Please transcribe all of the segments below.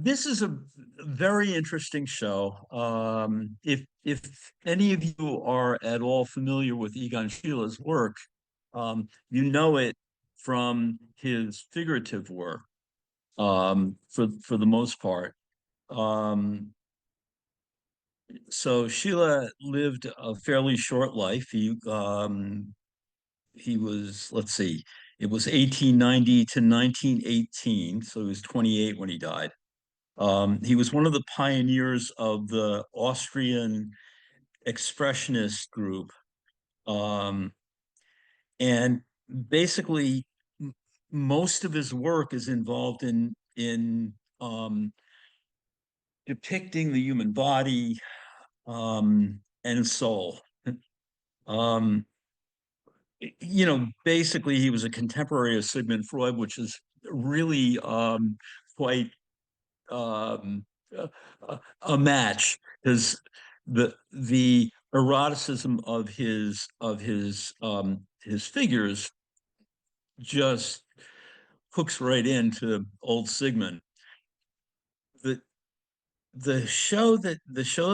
This is a very interesting show. If any of you are at all familiar with Egon Schiele's work, you know it from his figurative work, for the most part. Um, so Schiele lived a fairly short life. He was, let's see, it was 1890 to 1918, so he was 28 when he died. He was one of the pioneers of the Austrian expressionist group. Um, and basically, most of his work is involved in depicting the human body, and soul. Um, basically, he was a contemporary of Sigmund Freud, which is really quite um, a match, because the eroticism of his figures just hooks right into old Sigmund. The the show that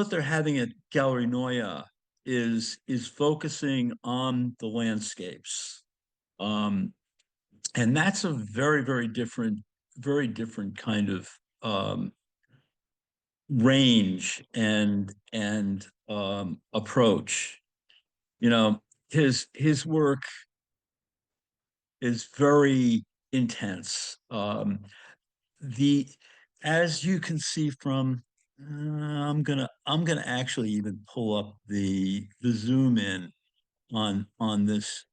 they're having at Gallery Neue is focusing on the landscapes. Um, and that's a very different kind of um, range and approach. You know, his work is very intense. The As you can see from, I'm gonna actually even pull up the zoom in on this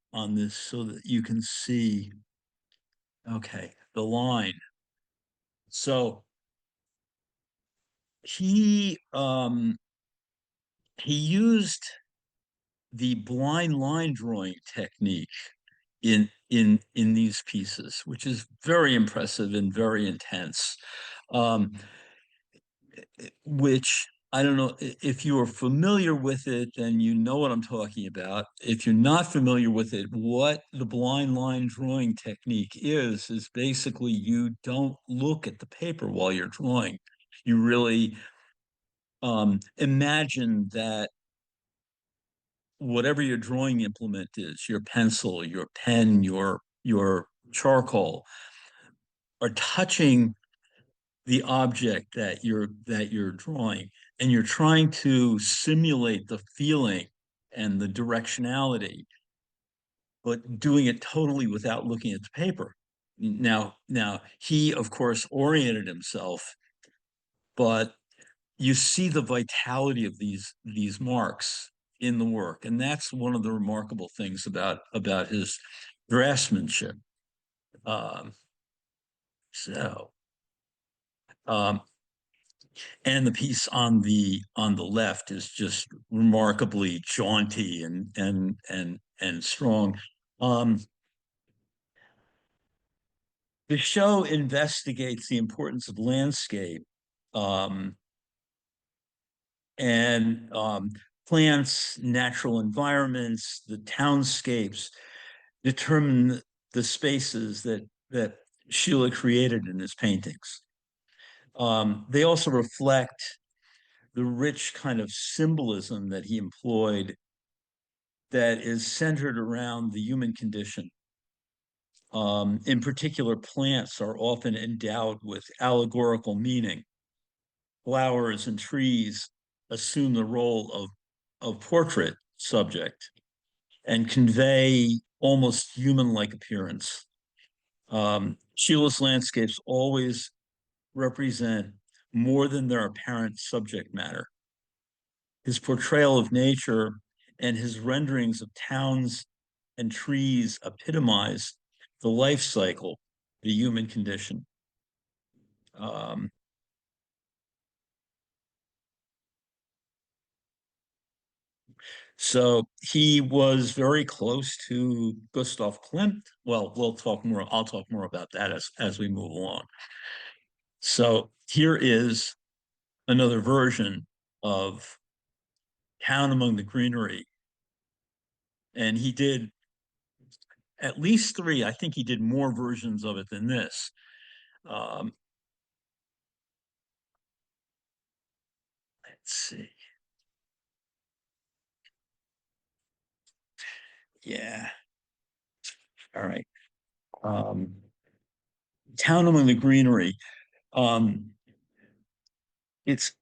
so that you can see. Okay, the line. So he um he used the blind line drawing technique in these pieces, which is very impressive and very intense. Um, which I don't know if you are familiar with it, then you know what I'm talking about. If you're not familiar with it, what the blind line drawing technique is basically you don't look at the paper while you're drawing. You really imagine that whatever your drawing implement is, your pencil, your pen, your charcoal, are touching the object that you're drawing, and you're trying to simulate the feeling and the directionality, but doing it totally without looking at the paper. Now he, of course, oriented himself, but you see the vitality of these marks in the work, and that's one of the remarkable things about his draftsmanship. Um, so, um, and the piece on the left is just remarkably jaunty and strong. Um, the show investigates the importance of landscape, um, and plants, natural environments, the townscapes determine the spaces that Sheila created in his paintings. They also reflect the rich kind of symbolism that he employed that is centered around the human condition. In particular, plants are often endowed with allegorical meaning. Flowers and trees assume the role of portrait subject and convey almost human-like appearance. Sheila's landscapes always represent more than their apparent subject matter. His portrayal of nature and his renderings of towns and trees epitomize the life cycle, the human condition. Um, so he was very close to Gustav Klimt. Well, we'll talk more. I'll talk more about that as we move along. So here is another version of Town Among the Greenery, and he did at least three. I think he did more versions of it than this. Um, Let's see. Yeah. All right. Um, Town Among the Greenery. Um, it's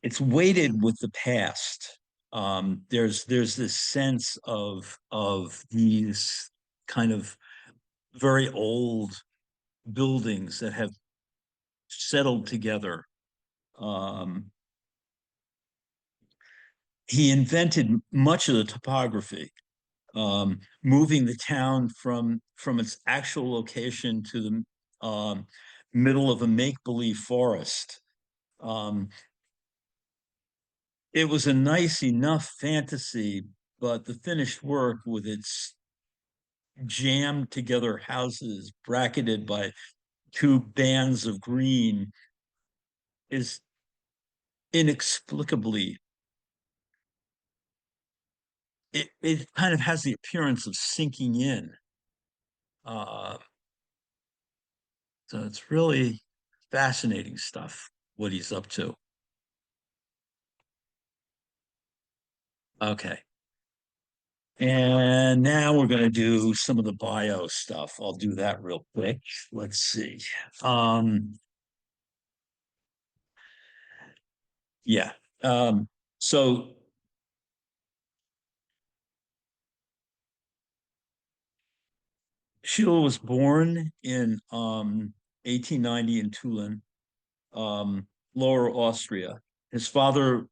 it's weighted with the past. There's this sense of these kind of very old buildings that have settled together. Um, he invented much of the topography, moving the town from its actual location to the middle of a make-believe forest. Um, it was a nice enough fantasy, but the finished work with its jammed together houses bracketed by two bands of green is inexplicably, it kind of has the appearance of sinking in. Uh, so it's really fascinating stuff, what he's up to. Okay. And now we're going to do some of the bio stuff. I'll do that real quick. Let's see. Um, yeah. So Schiele was born in 1890 in Tulln, Lower Austria. His father,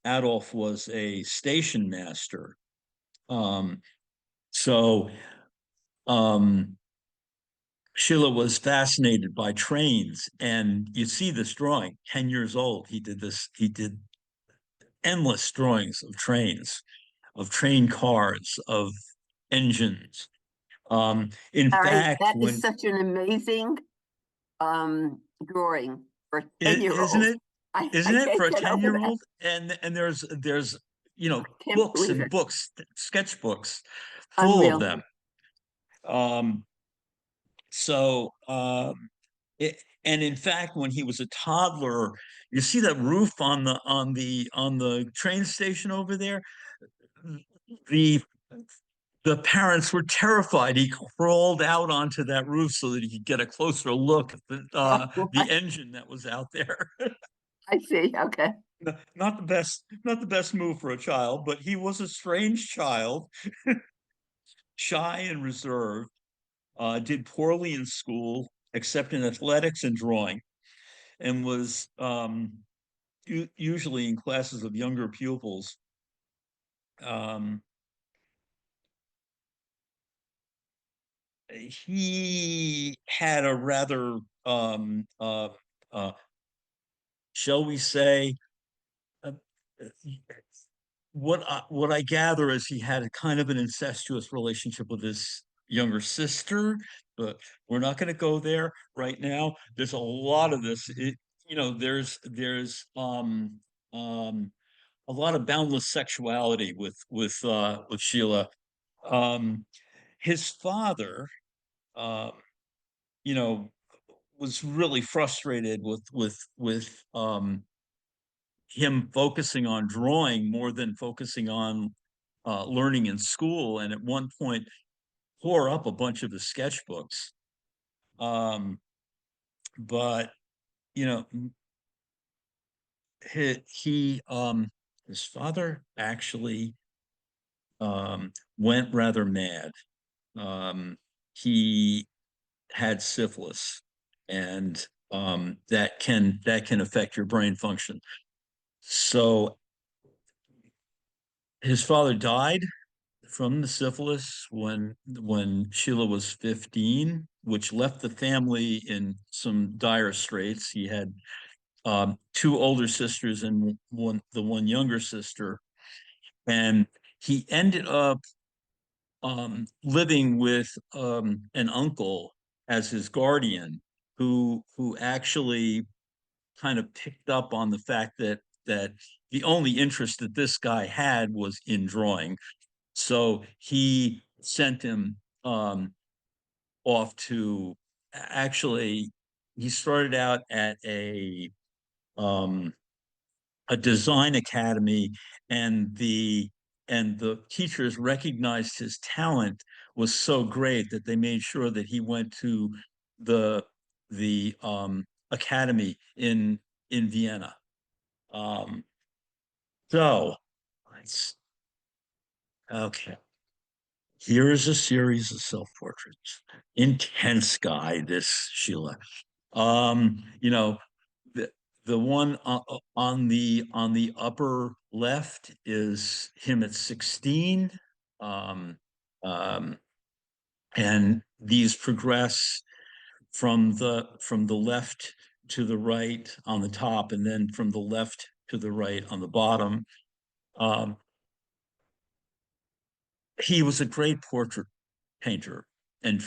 Adolf, was a station master. Um, so um, Schiele was fascinated by trains, and you see this drawing. 10 years old, he did this. He did endless drawings of trains, of train cars, of engines. In All right, fact, that is when such an amazing drawing for a 10-year isn't old. it? I Isn't it can't for a get over 10-year that. old? And there's Can't books believe and it. books, sketchbooks full of Unreal. them. Um, so and in fact, when he was a toddler, you see that roof on the train station over there. The the parents were terrified. He crawled out onto that roof so that he could get a closer look at the engine that was out there. I see. Okay. Not the best move for a child, but he was a strange child, shy and reserved, did poorly in school, except in athletics and drawing, and was usually in classes of younger pupils. Um, he had a rather, uh, shall we say, uh, what I gather is he had a kind of an incestuous relationship with his younger sister, but we're not going to go there right now. There's a lot of this. There's um a lot of boundless sexuality with Sheila. Um, his father, uh, you know, was really frustrated with him focusing on drawing more than focusing on learning in school, and at one point tore up a bunch of his sketchbooks. Um, but you know, his father actually went rather mad. He had syphilis, and that can affect your brain function. So his father died from the syphilis when Sheila was 15, which left the family in some dire straits. He had two older sisters and one younger sister, and he ended up living with an uncle as his guardian, who actually kind of picked up on the fact that the only interest that this guy had was in drawing. So he sent him off to, actually, he started out at a um, a design academy, and the teachers recognized his talent was so great that they made sure that he went to the the academy in Vienna. Um, so let's okay. Here is a series of self-portraits. Intense guy, this Schiele. You know, the the one on the upper left is him at 16. Um, um, and these progress from the left to the right on the top, and then from the left to the right on the bottom. Um, he was a great portrait painter, and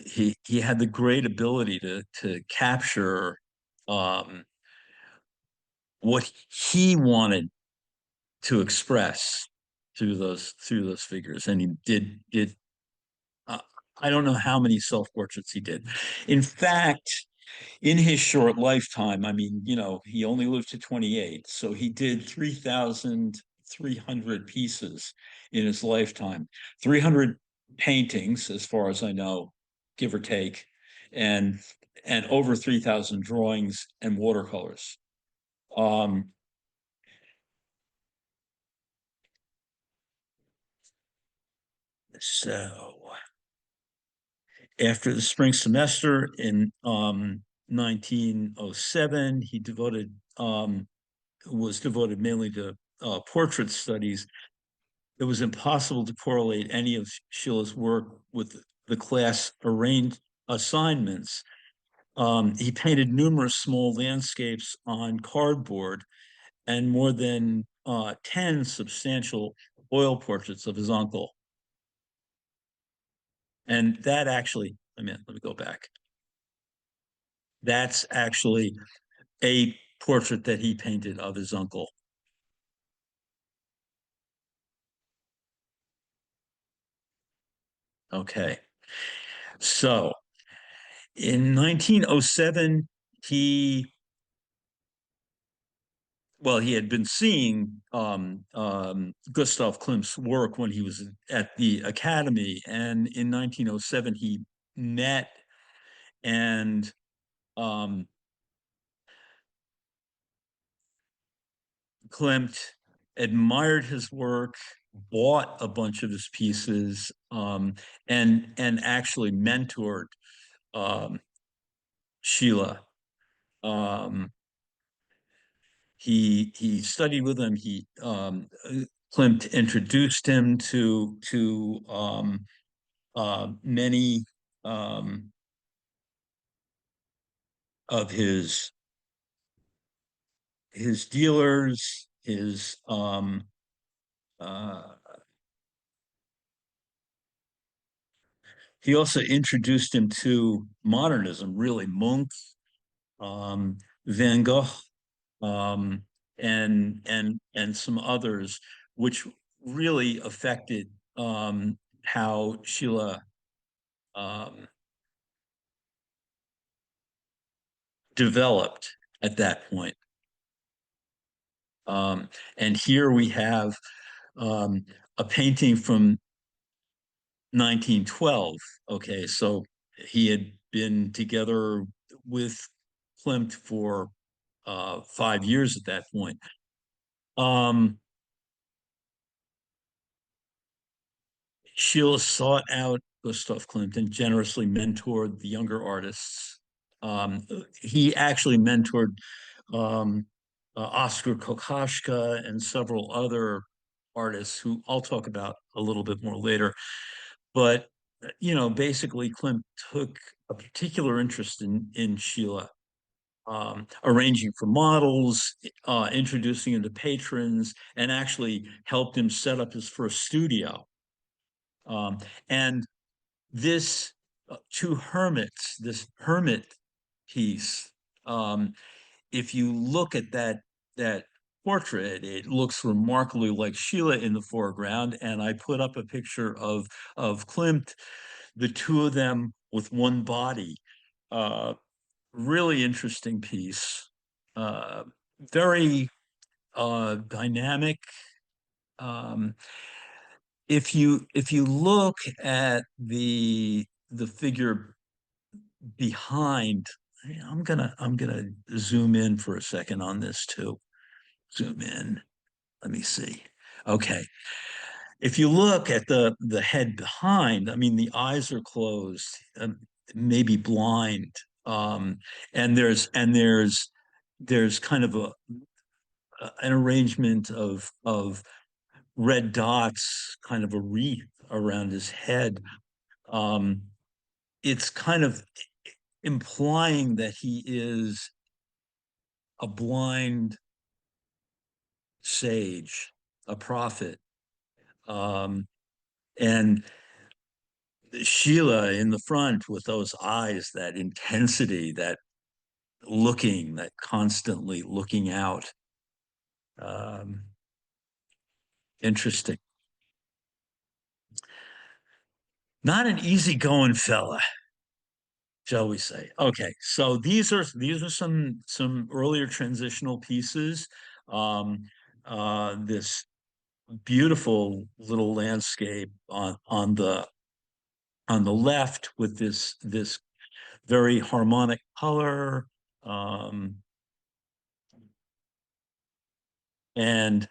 he had the great ability to capture um, what he wanted to express through those figures, and he did. Uh, I don't know how many self portraits he did. In fact, in his short lifetime, I mean, he only lived to 28, so he did 3,300 pieces in his lifetime, 300 paintings, as far as I know, give or take, and and over 3,000 drawings and watercolors. Um, so after the spring semester in 1907, he was devoted mainly to portrait studies. It was impossible to correlate any of Schiele's work with the class arranged assignments. He painted numerous small landscapes on cardboard and more than 10 substantial oil portraits of his uncle. And that actually, let me go back. That's actually a portrait that he painted of his uncle. Okay. So in 1907, he he had been seeing Gustav Klimt's work when he was at the academy, and in 1907 he met and um, Klimt admired his work, bought a bunch of his pieces, and actually mentored um, Schiele. Um, he studied with him. Klimt introduced him to many um, of his dealers. Uh, he also introduced him to modernism, really Munch, Van Gogh, um, and some others, which really affected how Schiele um, developed at that point. Um, and here we have a painting from 1912. Okay, so he had been together with Klimt for 5 years at that point. Um, Schiele sought out Gustav Klimt and generously mentored the younger artists. He actually mentored um, Oscar Kokoschka and several other artists who I'll talk about a little bit more later. But basically, Klimt took a particular interest in Schiele, arranging for models, introducing him to patrons, and actually helped him set up his first studio. And this Two Hermits, this hermit piece, um, if you look at that portrait, it looks remarkably like Schiele in the foreground. And I put up a picture of Klimt, the two of them with one body. Uh, Really interesting piece. Uh, very dynamic. Um, if you look at the figure behind, I'm gonna zoom in for a second on this too. Zoom in. Let me see. Okay. If you look at the head behind, I mean, the eyes are closed, maybe blind, and there's kind of an arrangement of red dots, kind of a wreath around his head. Um, it's kind of implying that he is a blind sage, a prophet. Um, and Sheila in the front with those eyes, that intensity, that looking, that constantly looking out. Um, Interesting. Not an easygoing fella, shall we say. Okay, so these are some earlier transitional pieces. Um, this beautiful little landscape on the left with this very harmonic color. Um, and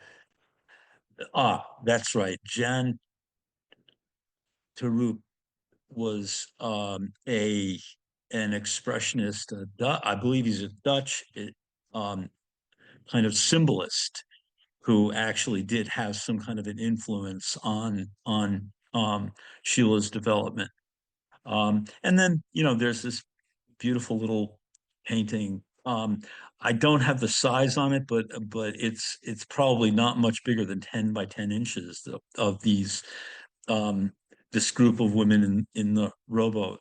that's right. Jan Terup was a an expressionist. I believe he's a Dutch um, kind of symbolist who actually did have some kind of an influence on Sheila's development. And then there's this beautiful little painting. I don't have the size on it, but it's probably not much bigger than 10 by 10 inches of these um, this group of women in the rowboat.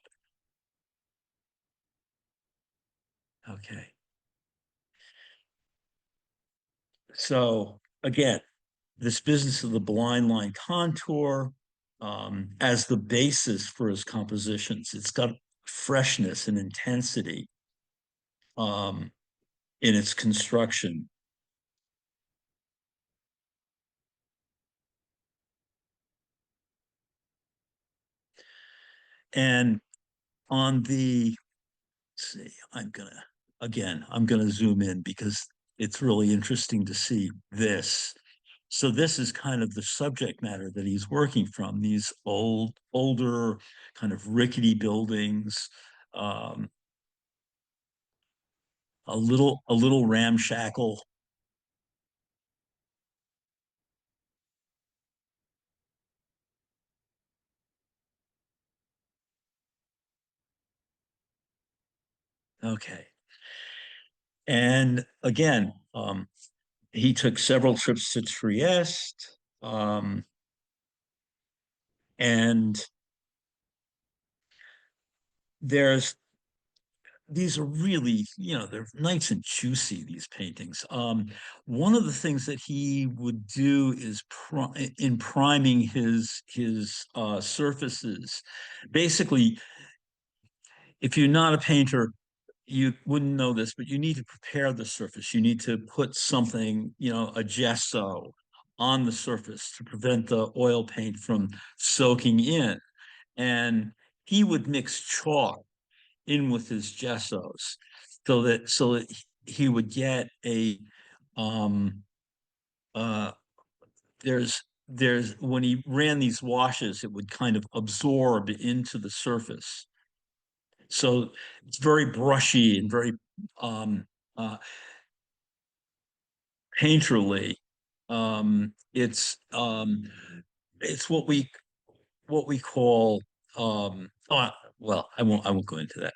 Okay. So again, this business of the blind line contour as the basis for his compositions. It's got freshness and intensity um, in its construction. And on the, let's see, I'm gonna zoom in because it's really interesting to see this. So this is kind of the subject matter that he's working from, these older, kind of rickety buildings, um, a little ramshackle. Okay. And again, he took several trips to Trieste, and there's these are really, they're nice and juicy, these paintings. One of the things that he would do is in priming his surfaces. Basically, if you're not a painter, you wouldn't know this, but you need to prepare the surface. You need to put something, a gesso on the surface to prevent the oil paint from soaking in. And he would mix chalk in with his gessos so that he would get a um uh there's when he ran these washes, it would kind of absorb into the surface. So it's very brushy and very um uh painterly. It's what we call well, I won't go into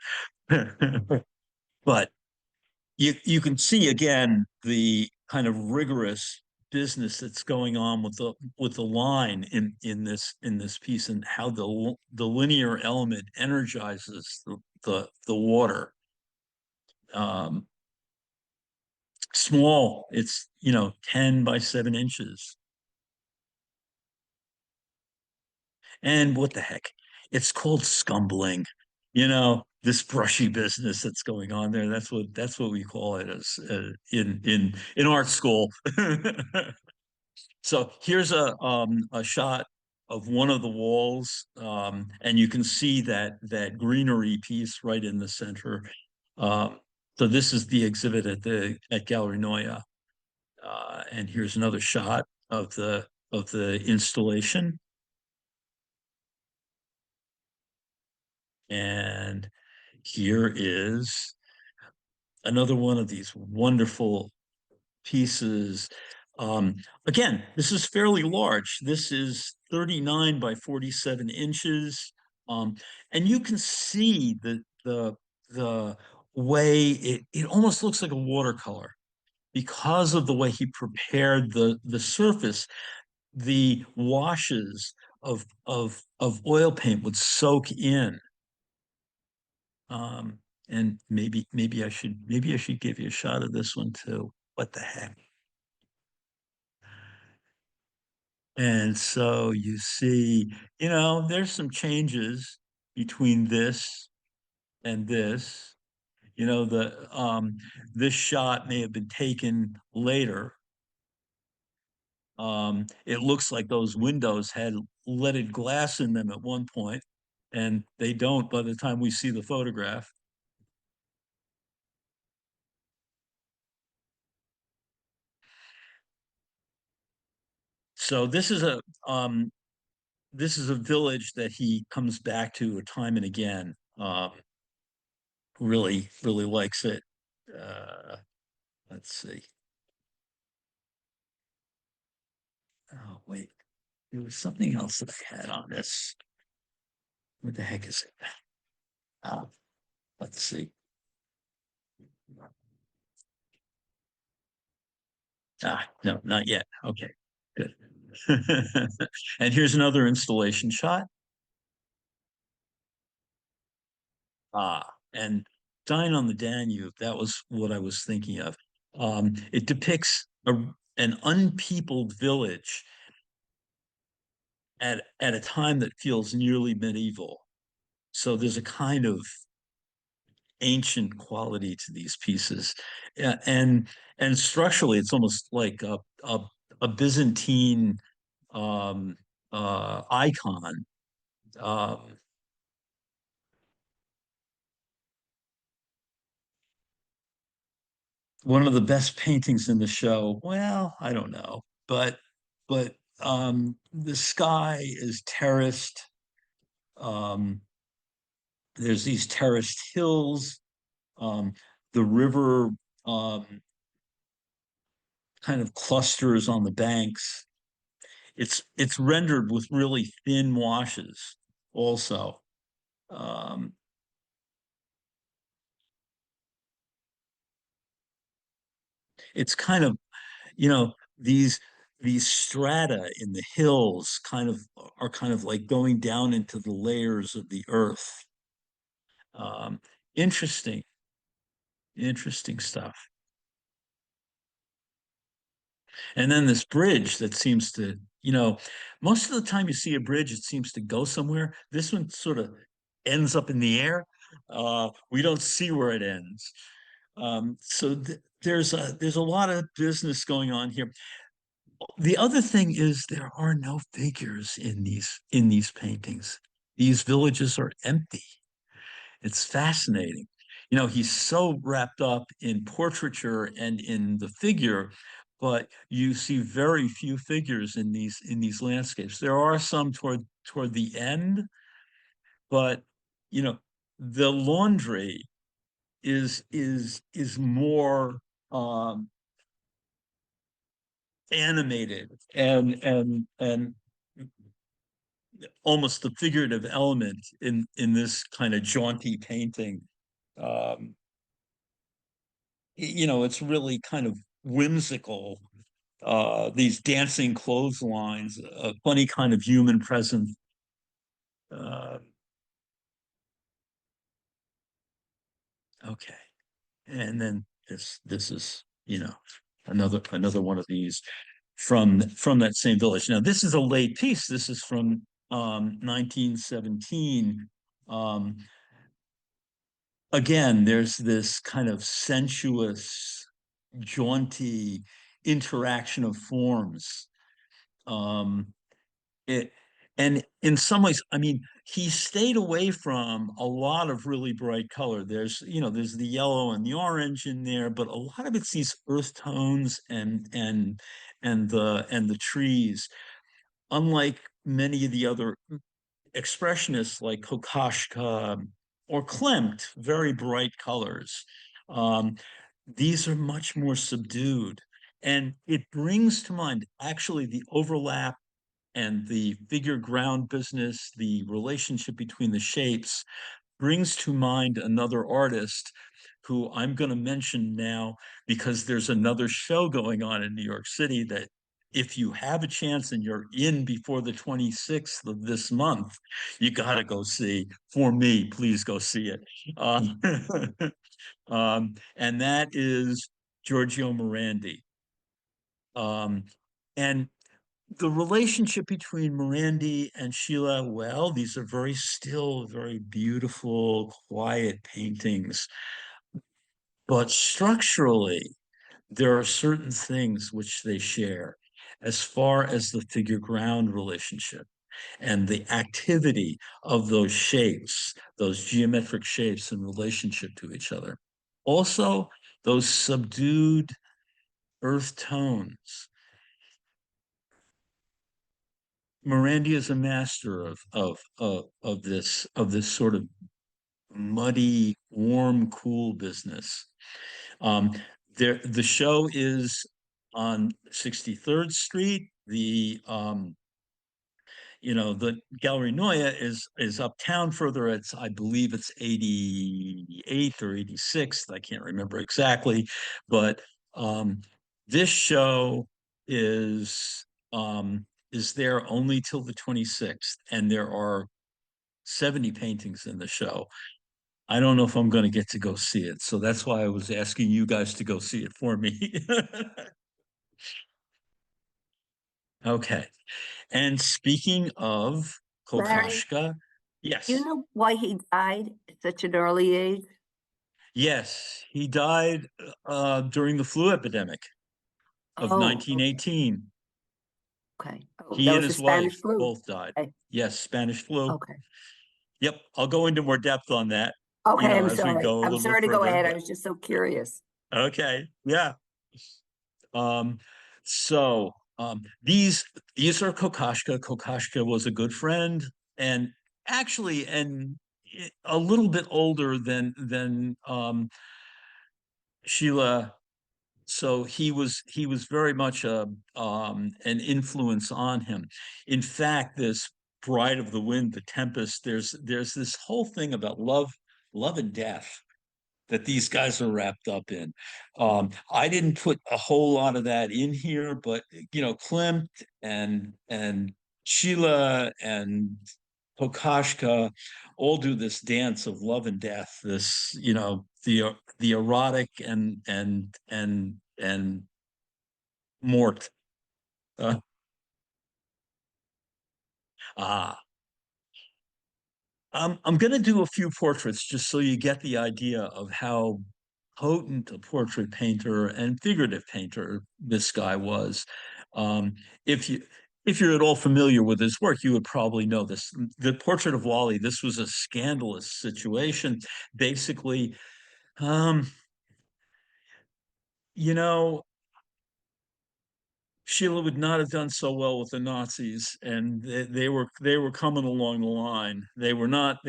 that. But you can see again the kind of rigorous business that's going on with the line in this piece, and how the linear element energizes the water. Um, Small, it's 10 by 7 inches. And what the heck? It's called scumbling, you know. this brushy business that's going on there. That's what we call it as in art school. So here's a shot of one of the walls, and you can see that greenery piece right in the center. Um, so this is the exhibit at Gallery Neue, and here's another shot of the installation, and here is another one of these wonderful pieces. Um, Again, this is fairly large. This is 39 by 47 inches. Um, and you can see the way it almost looks like a watercolor because of the way he prepared the surface. The washes of oil paint would soak in. Um, and maybe I should give you a shot of this one too. What the heck? And so you see, there's some changes between this and this. This shot may have been taken later. It looks like those windows had leaded glass in them at one point, and they don't by the time we see the photograph. So this is a village that he comes back to time and again. Really, really likes it. Uh, let's see. Oh, wait. There was something else that I had on this. What the heck is it? Uh, let's see. No, not yet. Okay, good. And here's another installation shot. And Dine on the Danube, that was what I was thinking of. It depicts an unpeopled village at a time that feels nearly medieval. So there's a kind of ancient quality to these pieces. Yeah, and structurally, it's almost like a Byzantine um, icon. Um, One of the best paintings in the show. Well, I don't know, but the sky is terraced. Um, there's these terraced hills. Um, the river um, kind of clusters on the banks. It's rendered with really thin washes also. Um, it's kind of, you know, these strata in the hills kind of are kind of like going down into the layers of the earth. Um, interesting, interesting stuff. And then this bridge that seems to, most of the time you see a bridge, it seems to go somewhere. This one sort of ends up in the air. We don't see where it ends. So there's a lot of business going on here. The other thing is there are no figures in these paintings. These villages are empty. It's fascinating. He's so wrapped up in portraiture and in the figure, but you see very few figures in these landscapes. There are some toward the end, but you know, the laundry is more animated and almost the figurative element in this kind of jaunty painting. Um, it's really kind of whimsical. These dancing clotheslines, a funny kind of human presence. Uh, okay, and then this is another one of these from that same village. Now this is a late piece. This is from 1917. Um, again, there's this kind of sensuous, jaunty interaction of forms. Um, it and in some ways, I mean, he stayed away from a lot of really bright color. There's the yellow and the orange in there, but a lot of it's these earth tones and the trees. Unlike many of the other expressionists like Kokoschka or Klimt, very bright colors. Um, these are much more subdued. And it brings to mind actually the overlap and the figure ground business, the relationship between the shapes, brings to mind another artist who I'm going to mention now because there's another show going on in New York City that if you have a chance and you're in before the 26th of this month, you got to go see. For me, please go see it. And that is Giorgio Morandi. And the relationship between Morandi and Schiele, well, these are very still, very beautiful, quiet paintings. But structurally, there are certain things which they share as far as the figure ground relationship and the activity of those shapes, those geometric shapes in relationship to each other. Also, those subdued earth tones. Morandi is a master of this sort of muddy, warm, cool business. Um, the show is on 63rd Street. The Gallery Neue is uptown further. I believe it's 88th or 86th. I can't remember exactly, but this show is is there only till the 26th, and there are 70 paintings in the show. I don't know if I'm going to get to go see it, so that's why I was asking you guys to go see it for me. Okay. And speaking of Larry, Kokoschka, do you yes, know why he died at such an early age? yes, he died during the flu epidemic of Oh, okay, 1918. okay. Oh, He that and was the his wife Spanish flu. both died. Okay, Yes, Spanish flu. okay. Yep, I'll go into more depth on that, Okay, I'm as we sorry. go a I'm little bit sorry to go further, ahead. I but was just so curious. okay, yeah. Um, these are Kokoschka. Kokoschka was a good friend, and actually, and a little bit older than Sheila. So he was very much an influence on him. In fact, this Bride of the Wind, The Tempest, there's this whole thing about love and death that these guys are wrapped up in. I didn't put a whole lot of that in here, but Klimt and Sheila and Kokoschka all do this dance of love and death. This, the erotic and mort. Uh, ah, I'm going to do a few portraits just so you get the idea of how potent a portrait painter and figurative painter this guy was. Um, if you if you're at all familiar with his work, you would probably know this. The Portrait of Wally. This was a scandalous situation. Basically, um, you know, Sheila would not have done so well with the Nazis, and they were coming along the line. They were not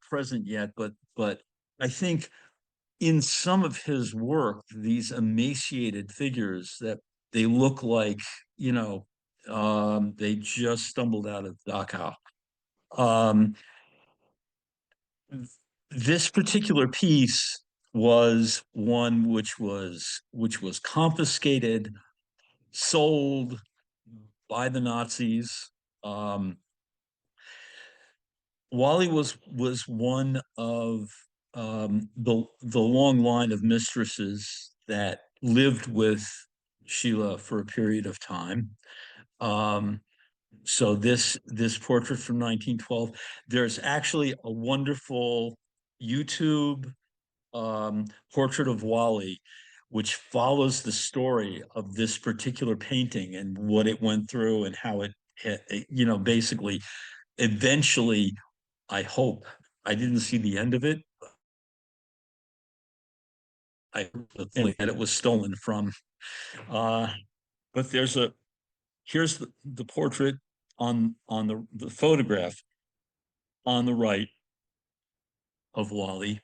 present yet, but I think in some of his work, these emaciated figures that they look like, you know, they just stumbled out of Dachau. Um, this particular piece was one which was confiscated, sold by the Nazis. Um, Wally was one of the long line of mistresses that lived with Sheila for a period of time. Um, so this portrait from 1912, there's actually a wonderful YouTube portrait of Wally, which follows the story of this particular painting and what it went through and how basically, eventually, I hope, I didn't see the end of it. I think that it was stolen from. Uh, but here's the portrait on the photograph on the right of Wally,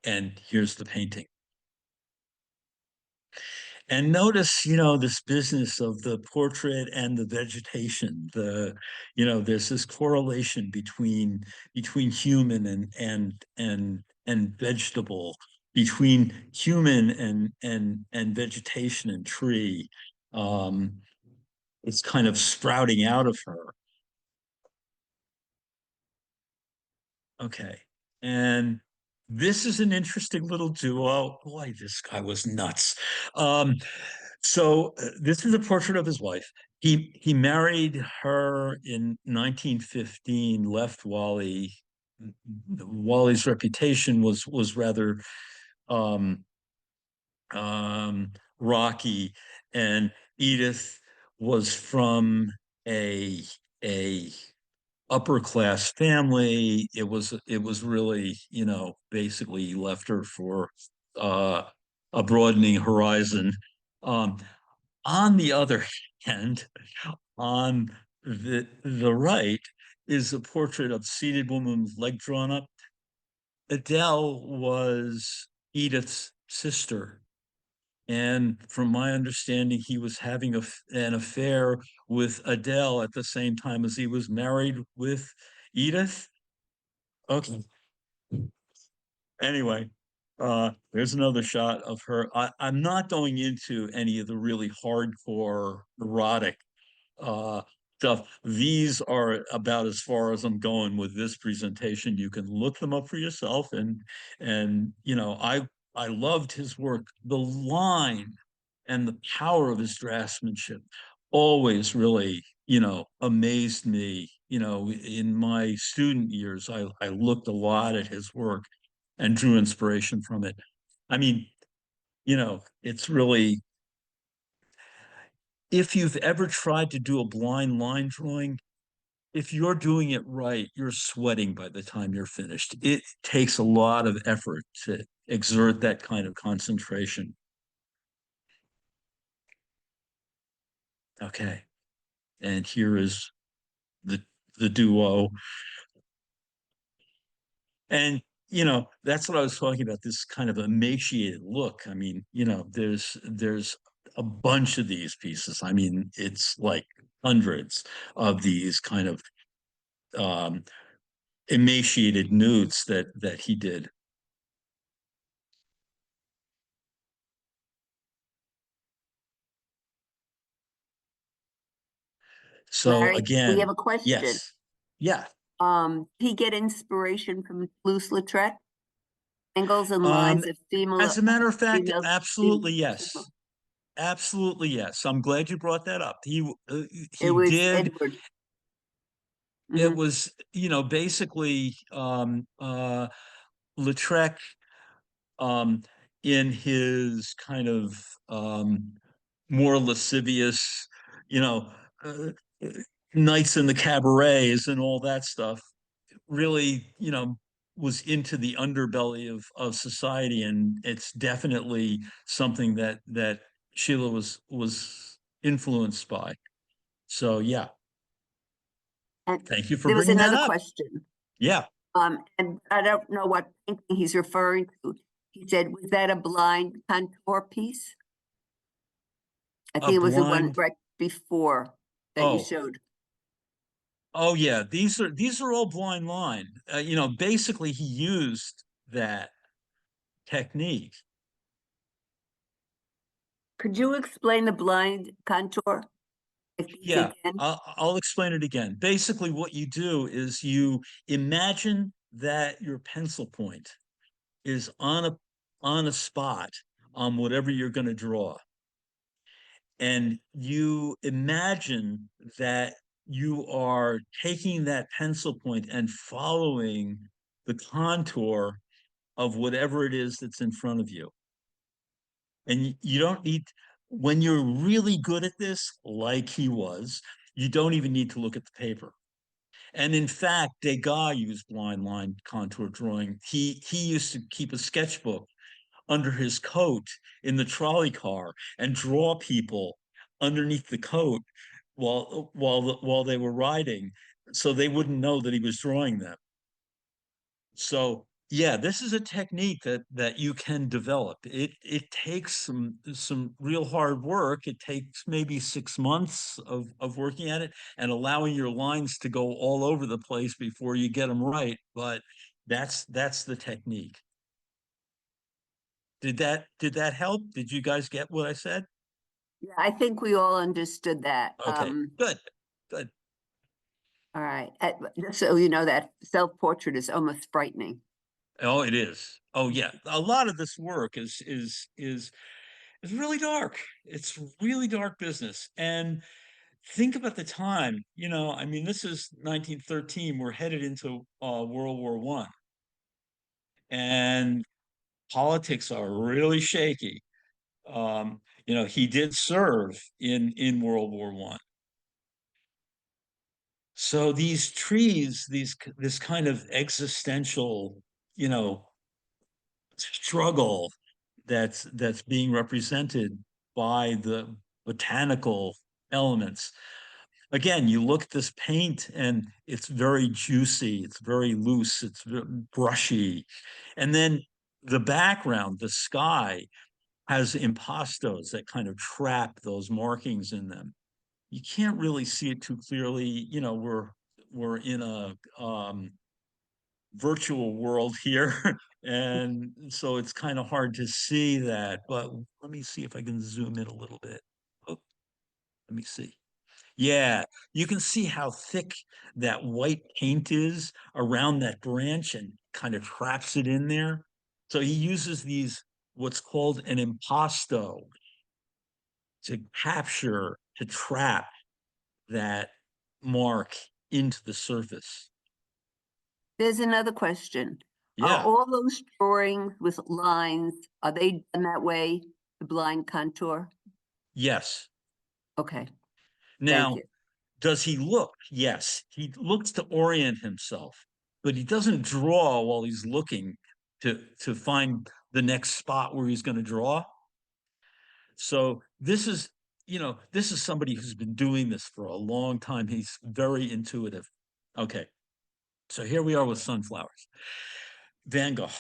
and here's the painting. And notice, this business of the portrait and the vegetation. There's this correlation between human and vegetable, between human and vegetation and tree. Um, it's kind of sprouting out of her. Okay. And this is an interesting little duo. Boy, this guy was nuts. This is a portrait of his wife. He married her in 1915, left Wally. Wally's reputation was rather um, rocky, and Edith was from a a upper class family. It was really, basically left her for uh, a broadening horizon. Um, on the other hand, on the right is a portrait of seated woman with leg drawn up. Adele was Edith's sister. And from my understanding, he was having an affair with Adele at the same time as he was married with Edith. Okay. Anyway, there's another shot of her. I'm not going into any of the really hardcore erotic uh, stuff. These are about as far as I'm going with this presentation. You can look them up for yourself, and I loved his work. The line and the power of his draftsmanship always really, amazed me. In my student years, I looked a lot at his work and drew inspiration from it. I mean, it's really, if you've ever tried to do a blind line drawing, if you're doing it right, you're sweating by the time you're finished. It takes a lot of effort to exert that kind of concentration. Okay. And here is the the duo. And that's what I was talking about, this kind of emaciated look. I mean, there's a bunch of these pieces. I mean, it's like hundreds of these kind of um, emaciated nudes that he did. So Larry, we have again, a question. yes, yeah. Did he get inspiration from Toulouse-Lautrec? Angles and Um, lines of as a matter of fact, female, absolutely yes. Absolutely yes. I'm glad you brought that up. it He was did. Edward. It Mhm. was, basically, Lautrec, um, in his kind of more lascivious, you know, uh, nights in the cabarets and all that stuff, really, was into the underbelly of society, and it's definitely something that Sheila was influenced by. So yeah, And thank you for there was bringing that another up. question. Yeah. And I don't know what painting he's referring to. He said, was that a blind contour piece? I A think it was the one blind. right before that you Oh, showed. oh yeah. These are all blind line. Basically he used that technique. Could you explain the blind contour Yeah, again? I'll explain it again. Basically, what you do is you imagine that your pencil point is on a spot on whatever you're going to draw, and you imagine that you are taking that pencil point and following the contour of whatever it is that's in front of you. And you don't need, when you're really good at this, like he was, you don't even need to look at the paper. And in fact, Degas used blind line contour drawing. He used to keep a sketchbook under his coat in the trolley car and draw people underneath the coat while they were riding, so they wouldn't know that he was drawing them. So yeah, this is a technique that you can develop. It takes some real hard work. It takes maybe 6 months of working at it and allowing your lines to go all over the place before you get them right. But that's the technique. Did that help? Did you guys get what I said? Yeah, I think we all understood that. Okay, good, good. All right. Just so you know, that self-portrait is almost frightening. Oh, it is. Oh, yeah. A lot of this work is really dark. It's really dark business. And think about the time, I mean, this is 1913. We're headed into World War One, and politics are really shaky. He did serve in World War One. So these trees, this kind of existential, you know, struggle that's being represented by the botanical elements. Again, you look at this paint and it's very juicy, it's very loose, it's brushy. And then the background, the sky, has impastos that kind of trap those markings in them. You can't really see it too clearly. We're in a virtual world here, and so it's kind of hard to see that. But let me see if I can zoom in a little bit. Oh, let me see. Yeah, you can see how thick that white paint is around that branch and kind of traps it in there. So he uses these, what's called an impasto, to capture, to trap that mark into the surface. There's another question. Are Yeah, all those drawings with lines, are they done that way, the blind contour? yes. Okay, thank Now, you. does he look? Yes, he looks to orient himself, but he doesn't draw while he's looking to find the next spot where he's going to draw. So this is somebody who's been doing this for a long time. He's very intuitive. Okay, so here we are with sunflowers. Van Gogh,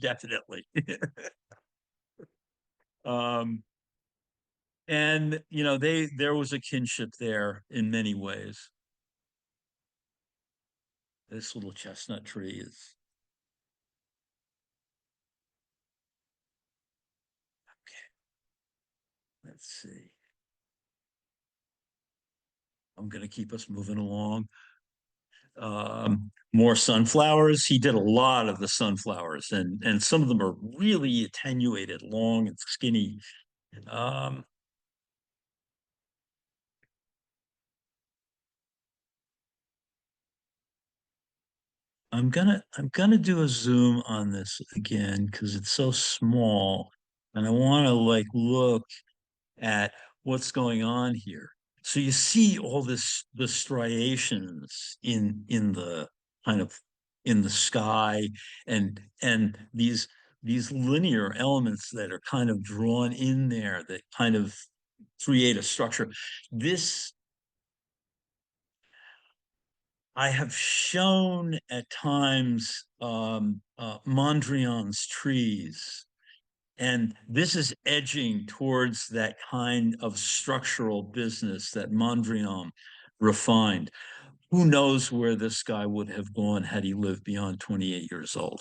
definitely. Um, and there was a kinship there in many ways. This little chestnut tree is okay. Let's see. I'm going to keep us moving along. More sunflowers. He did a lot of the sunflowers, and some of them are really attenuated, long and skinny. Um, I'm gonna do a zoom on this again because it's so small, and I want to like look at what's going on here. So you see all the striations in the kind of in the sky, and these linear elements that are kind of drawn in there that kind of create a structure. This I have shown at times Mondrian's trees, and this is edging towards that kind of structural business that Mondrian refined. Who knows where this guy would have gone had he lived beyond 28 years old?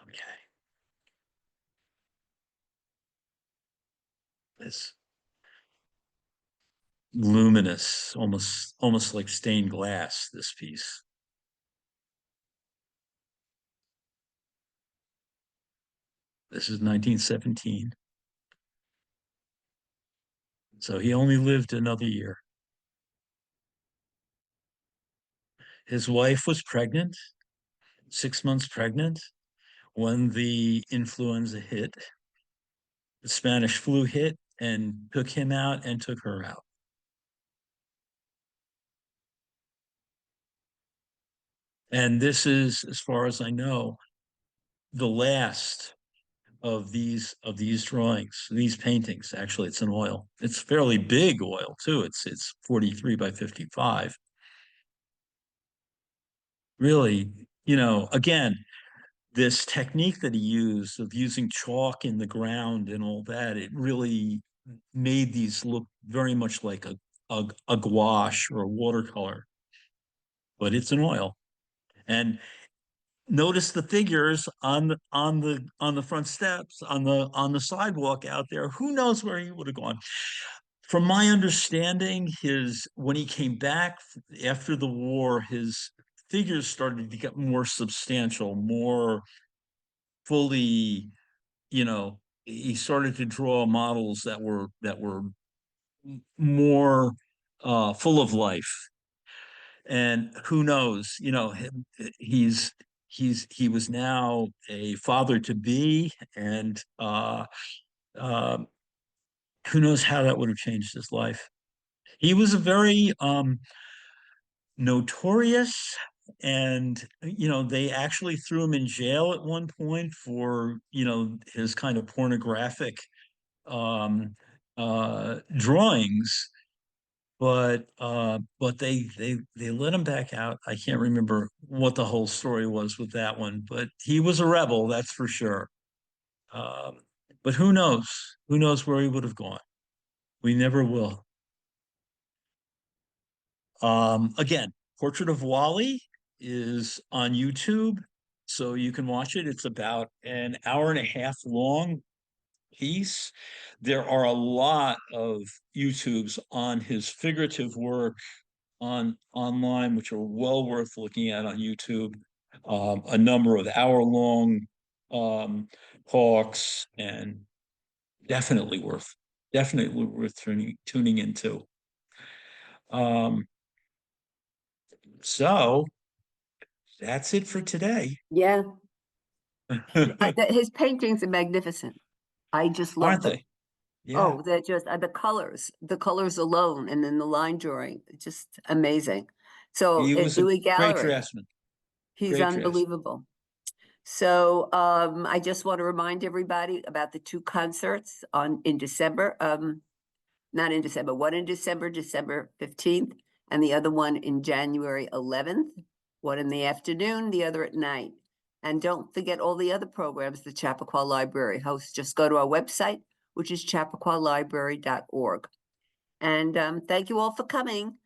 Okay. It's luminous, almost like stained glass, this piece. This is 1917. So he only lived another year. His wife was pregnant. 6 months pregnant when the influenza hit, the Spanish flu hit, and took him out and took her out. And this is, as far as I know, the last of these drawings, these paintings. Actually, it's an oil. It's fairly big oil too. It's 43 by 55. Really, again, this technique that he used of using chalk in the ground and all that, it really made these look very much like a gouache or a watercolor, but it's an oil. And notice the figures on the front steps on the sidewalk out there. Who knows where he would have gone? From my understanding, his when he came back after the war, his figures started to get more substantial, more fully, he started to draw models that were more full of life. And who knows, he's he was now a father to be, and uh, who knows how that would have changed his life. He was a very notorious, and they actually threw him in jail at one point for his kind of pornographic drawings, but they let him back out. I can't remember what the whole story was with that one, but he was a rebel, that's for sure. um, but who knows where he would have gone. We never will. Again, Portrait of Wally is on YouTube, so you can watch it. It's about an hour and a half long piece. There are a lot of YouTubes on his figurative work online, which are well worth looking at on YouTube. A number of hour-long um, talks, and definitely worth tuning into. Um, so that's it for today. Yeah, his paintings are magnificent. I just love Aren't them. they? Yeah. Oh, they're just the colors alone, and then the line drawing, just amazing. So He at was a Dewey great Gallery, draftsman. he's Great draftsman. unbelievable. So I just want to remind everybody about the two concerts in December. Not in December, one in December, December 15th, and the other one in January 11th, one in the afternoon, the other at night. And don't forget all the other programs the Chappaqua Library hosts. Just go to our website, which is chappaqua.library.org. And thank you all for coming.